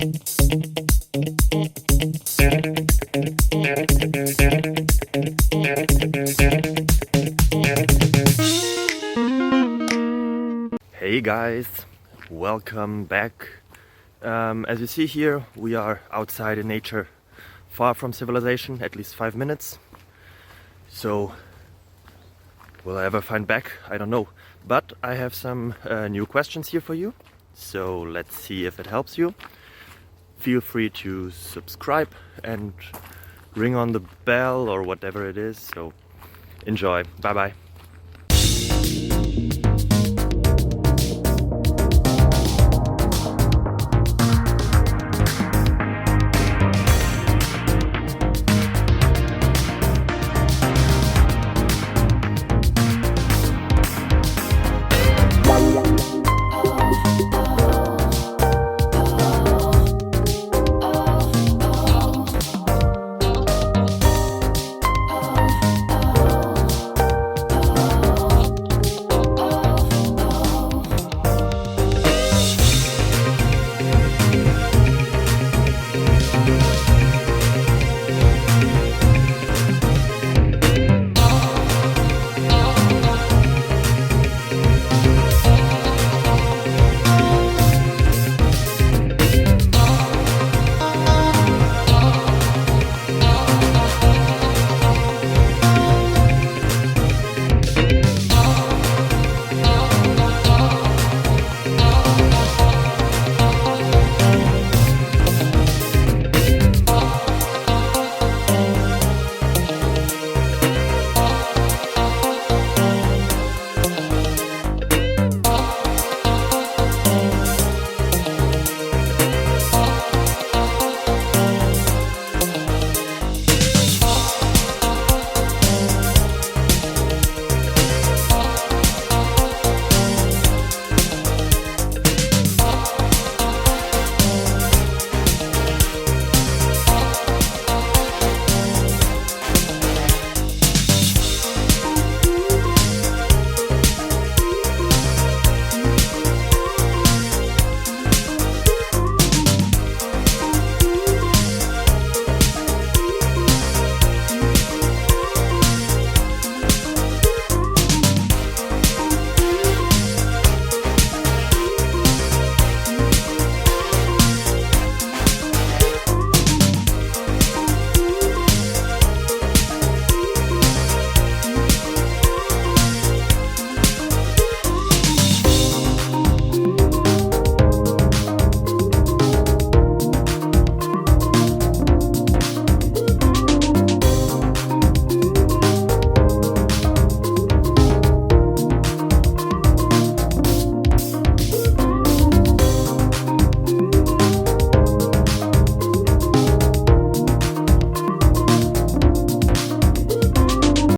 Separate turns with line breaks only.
Hey guys, welcome back. As you see here, we are outside in nature, far from civilization, at least 5 minutes. So, will I ever find back? I don't know. But I have some new questions here for you. So let's see if it helps you. Feel free to subscribe and ring on the bell or whatever it is. So enjoy. Bye bye.